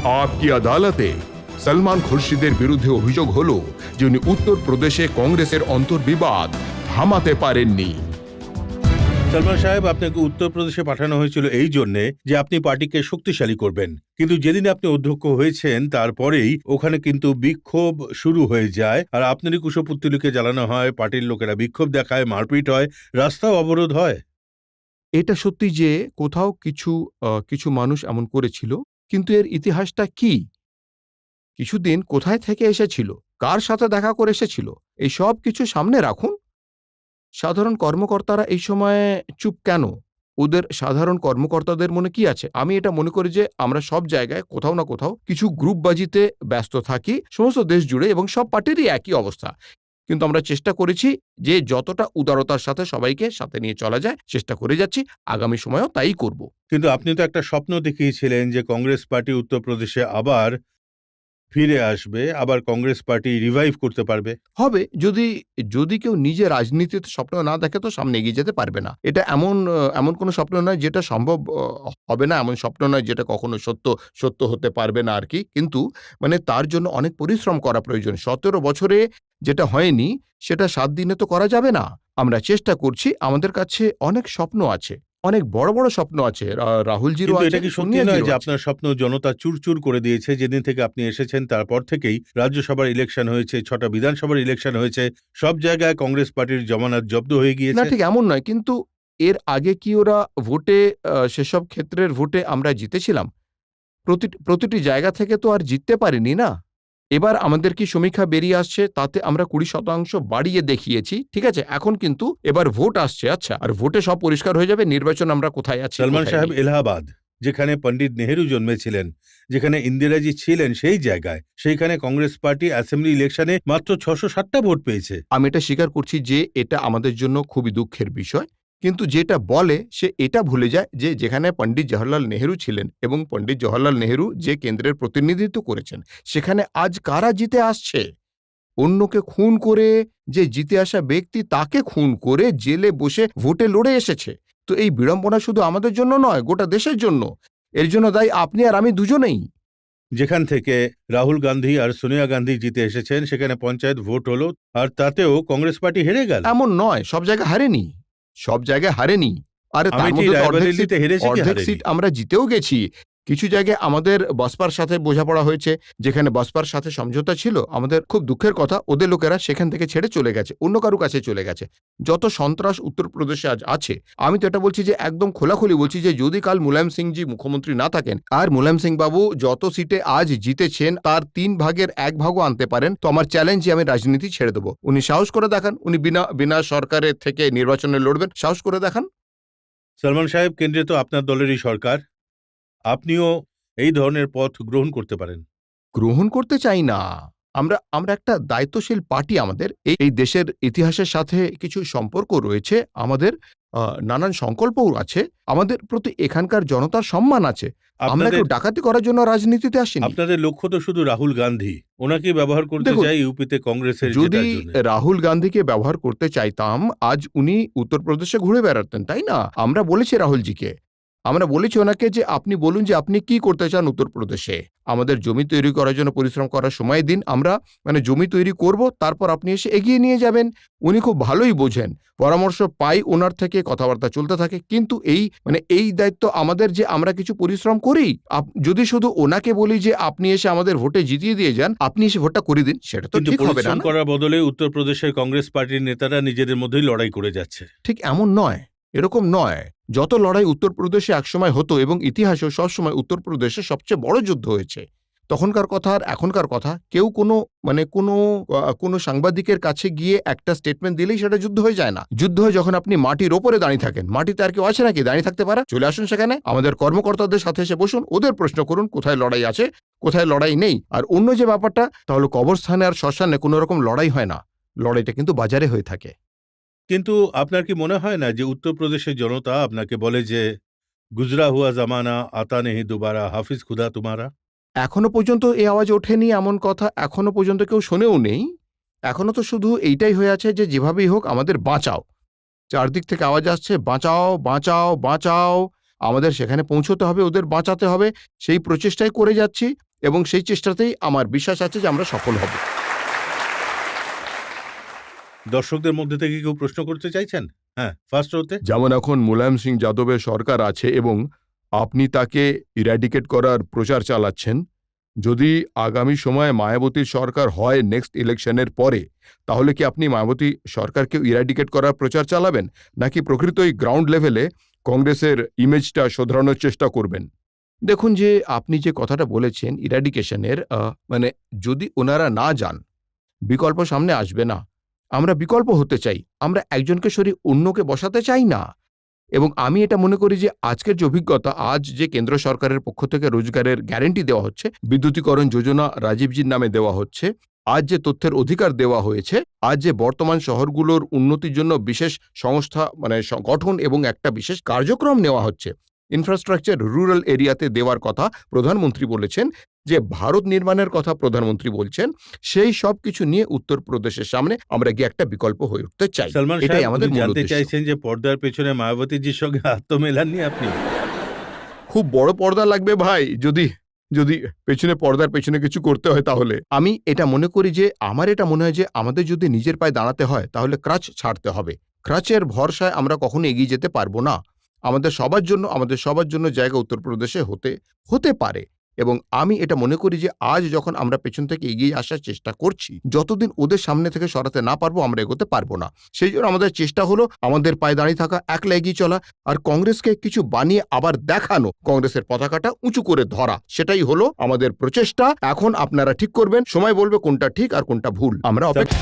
आपकी আদালতে সলমান খুরশিদের বিরুদ্ধে অভিযোগ হলো যে উনি উত্তরপ্রদেশে কংগ্রেসের অন্তর্বিবাদ থামাতে পারেননি। সলমান সাহেব, আপনাকে উত্তরপ্রদেশে পাঠানো হয়েছিল এই জন্যে যে আপনি পার্টিকে শক্তিশালী করবেন, কিন্তু যেদিন আপনি অধ্যক্ষ হয়েছেন তারপরেই ওখানে কিন্তু বিক্ষোভ শুরু হয়ে যায়, আর আপনারই কুশপুত্তলিকে জ্বালানো হয়, পার্টির লোকেরা বিক্ষোভ দেখায়, মারপিট হয়, রাস্তাও অবরোধ হয়। এটা সত্যি যে কোথাও কিছু মানুষ এমন করেছিল, কিন্তু এর ইতিহাসটা কি? কিছুদিন কোথায় থেকে এসেছিল, কার সাথে দেখা করে এসেছিল, এই সব কিছু সামনে রাখুন। সাধারণ কর্মকর্তারা এই সময়ে চুপ কেন? ওদের সাধারণ কর্মকর্তাদের মনে কি আছে? আমি এটা মনে করি যে আমরা সব জায়গায় কোথাও না কোথাও কিছু গ্রুপবাজিতে ব্যস্ত থাকি সমস্ত দেশ জুড়ে, এবং সব পার্টিরই একই অবস্থা। কিন্তু আমরা চেষ্টা করেছি যে যতটা উদারতার সাথে সবাইকে সাথে নিয়ে চলা যায় চেষ্টা করে যাচ্ছি, আগামী সময়েও তাই করব। কিন্তু আপনি তো একটা স্বপ্ন দেখিয়েছিলেন যে কংগ্রেস পার্টি উত্তরপ্রদেশে আবার ফিরে আসবে, আবার কংগ্রেস পার্টি রিভাইভ করতে পারবে। হবে, যদি কেউ নিজে রাজনীতিতে স্বপ্ন না দেখে তো সামনে এগিয়ে যেতে পারবে না। এটা এমন কোনো স্বপ্ন নয় যেটা সম্ভব হবে না, এমন স্বপ্ন নয় যেটা কখনো সত্য হতে পারবে না আর কি। কিন্তু মানে তার জন্য অনেক পরিশ্রম করা প্রয়োজন। 17 বছরে যেটা হয়নি সেটা 7 দিনে তো করা যাবে না। আমরা চেষ্টা করছি, আমাদের কাছে অনেক স্বপ্ন আছে, অনেক বড় বড় স্বপ্ন আছে। রাহুলজিরও কিন্তু আছে, এটা কি সত্যি সোনিয়া নয় জিরও যে আছে। আপনার স্বপ্ন জনতা চুরচুর করে দিয়েছে? যেদিন থেকে আপনি এসেছেন তারপর থেকেই রাজ্যসভার ইলেকশন হয়েছে, 6টা বিধানসভার ইলেকশন হয়েছে, সব জায়গায় কংগ্রেস পার্টির জমানত জব্দ হয়ে না, গিয়েছে। ঠিক এমন নয়, কিন্তু এর আগে কি ওরা ভোটে সেসব ক্ষেত্রের ভোটে আমরা জিতেছিলাম? প্রতিটি জায়গা থেকে তো আর জিততে পারিনি না। এবার আমাদের কি সমীক্ষা বেরিয়ে আসছে, তাতে আমরা 20% বাড়িয়ে দেখিয়েছি, ঠিক আছে? এখন কিন্তু এবার ভোট আসছে, আচ্ছা, আর ভোটে সব পরিষ্কার হয়ে যাবে নির্বাচন আমরা কোথায় আছি, সলমান কোথায় সাহেব, নেই। এলাহাবাদ, যেখানে পণ্ডিত নেহেরু জন্মেছিলেন, যেখানে ইন্দিরাজি ছিলেন, সেই জায়গায় সেইখানে কংগ্রেস পার্টি অ্যাসেম্বলি ইলেকশনে মাত্র 607টা ভোট পেয়েছে। আমি এটা স্বীকার করছি যে এটা আমাদের জন্য খুবই দুঃখের বিষয়, কিন্তু যেটা বলে সে এটা ভুলে যায় যে যেখানে পণ্ডিত জওহরলাল নেহেরু ছিলেন এবং পণ্ডিত জওহরলাল নেহেরু যে কেন্দ্রের প্রতিনিধিত্ব করেছেন, সেখানে আজ কারা জিতে আসছে? অন্যকে খুন করে যে জিতে আসা ব্যক্তি, তাকে খুন করে জেলে বসে ভোটে লড়ে এসেছে। তো এই বিড়ম্বনা শুধু আমাদের জন্য নয়, গোটা দেশের জন্য। এর জন্য দায়ী আপনি আর আমি দুজনেই। যেখান থেকে রাহুল গান্ধী আর সোনিয়া গান্ধী জিতে এসেছেন সেখানে পঞ্চায়েত ভোট হলো, আর তাতেও কংগ্রেস পার্টি হেরে গেল। এমন নয়, সব জায়গায় হারেনি, সব জায়গায় হারেনি। আরে তার আমেঠি মধ্যে তো রায়বরেলিতে হেরেছে কি অর্ধেক হারেনি? সিট আমরা জিতেও গেছি। কিছু জায়গায় আমাদের বসপার সাথে বোঝাপড়া হয়েছে, যেখানে বসপার সাথে সমঝোতা ছিল, আমাদের খুব দুঃখের কথা ওদের লোকেরা সেখান থেকে ছেড়ে চলে গেছে, অন্য কারো কাছে চলে গেছে। যত সন্ত্রাস উত্তরপ্রদেশে আজ আছে, আমি তো এটা বলছি যে একদম খোলাখুলি বলছি যে যদি কাল মুলায়ম সিংজি মুখ্যমন্ত্রী না থাকেন, আর মুলায়ম সিং বাবু যত সিটে আজ জিতেছেন তার 3 ভাগের 1 ভাগও আনতে পারেন, তো আমার চ্যালেঞ্জ যে আমি রাজনীতি ছেড়ে দেবো। উনি সাহস করে দেখান, উনি বিনা সরকারের থেকে নির্বাচনে লড়বেন, সাহস করে দেখান। সলমান সাহেব, কেন্দ্রে তো আপনার দলেরই সরকার, আপনিও এই ধরনের পথ গ্রহণ করতে পারেন। গ্রহণ করতে চাই না। আমরা একটা দায়িত্বশীল পার্টি। আমাদের এই দেশের ইতিহাসের সাথে কিছু সম্পর্ক রয়েছে, আমাদের নানান সংকল্পও আছে, আমাদের প্রতি এখানকার জনতার সম্মান আছে। আমরা আপনাদের কেউ ডাকাতি করার জন্য রাজনীতিতে আসিনি। আপনাদের লক্ষ্য তো শুধু রাহুল গান্ধী, ওনাকে ব্যবহার করতে দেখুন, চাই ইউপিতে কংগ্রেসের যদি জেতার জন্য। রাহুল গান্ধীকে ব্যবহার করতে চাইতাম, আজ উনি উত্তরপ্রদেশে ঘুরে বেড়াতেন, তাই না? আমরা বলেছি রাহুলজিকে, আমরা বলেছি ওনাকে যে আপনি বলুন যে আপনি কি করতে চান উত্তরপ্রদেশে। আমাদের জমি তৈরি করার জন্য পরিশ্রম করার সময় দিন, আমরা জমি তৈরি করব, তারপর আপনি এসে এগিয়ে নিয়ে যাবেন। উনি খুব ভালোই বোঝেন, পরামর্শ পাই ওনার থেকে, কথাবার্তা চলতে থাকে। কিন্তু এই দায়িত্ব আমাদের যে আমরা কিছু পরিশ্রম করি। যদি শুধু ওনাকে বলি যে আপনি এসে আমাদের ভোটে জিতিয়ে দিয়ে যান, আপনি এসে ভোটটা করে দিন, সেটা তো কিন্তু ঠিক হবে না। পরিশ্রম করার বদলে উত্তরপ্রদেশের কংগ্রেস পার্টির নেতারা নিজেদের মধ্যেই লড়াই করে যাচ্ছে। ঠিক এমন নয়, এরকম নয়। যত লড়াই উত্তরপ্রদেশে একসময় হতো, এবং ইতিহাসেও সবসময় উত্তরপ্রদেশে সবচেয়ে বড় যুদ্ধ হয়েছে। তখনকার কথা আর এখনকার কথা, কেউ কোনো সাংবাদিকের কাছে গিয়ে একটা স্টেটমেন্ট দিলেই সেটা যুদ্ধ হয়ে যায় না। যুদ্ধ হয় যখন আপনি মাটির ওপরে দাঁড়িয়ে থাকেন। মাটিতে আর কেউ আছে নাকি দাঁড়িয়ে থাকতে পারা? চলে আসুন সেখানে, আমাদের কর্মকর্তাদের সাথে এসে বসুন, ওদের প্রশ্ন করুন কোথায় লড়াই আছে, কোথায় লড়াই নেই। আর অন্য যে ব্যাপারটা, তাহলে কবরস্থানে আর শ্মশানে কোনো রকম লড়াই হয় না, লড়াইটা কিন্তু বাজারে হয়ে থাকে। কিন্তু আপনার কি মনে হয় না যে উত্তরপ্রদেশের জনতা আপনাকে বলে যে গুজরা হুয়া জামানা আতা নেহি দুবারা, হাফিজ খুদা তুমারা? এখনো পর্যন্ত এই আওয়াজ ওঠেনি, এমন কথা এখনো পর্যন্ত কেউ শোনেও নেই। এখনো তো শুধু এইটাই হয়ে আছে যে যেভাবেই হোক আমাদের বাঁচাও। চারদিক থেকে আওয়াজ আসছে, বাঁচাও বাঁচাও বাঁচাও। আমাদের সেখানে পৌঁছতে হবে, ওদের বাঁচাতে হবে, সেই প্রচেষ্টাই করে যাচ্ছি। এবং সেই চেষ্টাতেই আমার বিশ্বাস আছে যে আমরা সফল হব। দর্শকদের মধ্যে থেকে কেউ প্রশ্ন করতে চাইছেন? হ্যাঁ, ফার্স্ট রোতে। যেমন এখন মুলায়ম সিং যাদবের সরকার আছে এবং আপনি তাকে ইরাডিকেট করার প্রচার চালাচ্ছেন। যদি আগামী সময়ে মায়াবতীর সরকার হয় নেক্সট ইলেকশনের পরে, তাহলে কি আপনি মায়াবতী সরকারকে ইরাডিকেট করার প্রচার চালাবেন, নাকি প্রকৃতই গ্রাউন্ড লেভেলে কংগ্রেসের ইমেজটা শোধরানোর চেষ্টা করবেন? দেখুন, যে আপনি যে কথাটা বলেছেন ইরাডিকেশনের, মানে যদি ওনারা না যান, বিকল্প সামনে আসবে না। আমরা বিকল্প হতে চাই, আমরা একজনকে সরিয়ে অন্যকে বসাতে চাই না। এবং আমি এটা মনে করি যে আজকের যে অভিজ্ঞতা, আজ যে কেন্দ্র সরকারের পক্ষ থেকে রোজগারের গ্যারেন্টি দেওয়া হচ্ছে, বিদ্যুতীকরণ যোজনা রাজীবজির নামে দেওয়া হচ্ছে, আজ যে তথ্যের অধিকার দেওয়া হয়েছে, আজ যে বর্তমান শহরগুলোর উন্নতির জন্য বিশেষ সংস্থা মানে গঠন এবং একটা বিশেষ কার্যক্রম নেওয়া হচ্ছে, ইনফ্রাস্ট্রাকচার রুরাল এরিয়াতে দেওয়ার কথা প্রধানমন্ত্রী বলেছেন, যে ভারত নির্মাণের কথা প্রধানমন্ত্রী বলছেন, সেই সব কিছু নিয়ে উত্তরপ্রদেশের সামনে আমরা গিয়ে একটা বিকল্প হয়ে উঠতে চাই। সলমান এটাই সাহেব, আমাদের উনি মূল জানতে উদ্দেশ্য। চাইছেন যে পর্দার পেছনে মায়াবতীজির সঙ্গে হাত তো মেলাননি আপনি? খুব বড় পর্দা লাগবে ভাই, যদি যদি পেছনে পর্দার পেছনে কিছু করতে হয়। তাহলে আমি এটা মনে করি যে আমার এটা মনে হয় যে আমাদের যদি নিজের পায়ে দাঁড়াতে হয়, তাহলে ক্রাচ ছাড়তে হবে। ক্রাচের ভরসায় আমরা কখনো এগিয়ে যেতে পারবো না। আমাদের সবার জন্য জায়গা উত্তরপ্রদেশে হতে পারে। এবং আমি এটা মনে করি যে আজ যখন আমরা পেছন থেকে এগিয়ে আসার চেষ্টা করছি, যতদিন ওদের সামনে থেকে সরাতে না পারবো, আমরা এগোতে পারবো না। সেই জন্য আমাদের চেষ্টা হলো আমাদের পায়ে দাঁড়িয়ে থাকা, একলা এগিয়ে চলা, আর কংগ্রেসকে কিছু বানিয়ে আবার দেখানো, কংগ্রেসের পতাকাটা উঁচু করে ধরা। সেটাই হলো আমাদের প্রচেষ্টা। এখন আপনারা ঠিক করবেন, সময় বলবে কোনটা ঠিক আর কোনটা ভুল। আমরা অপেক্ষা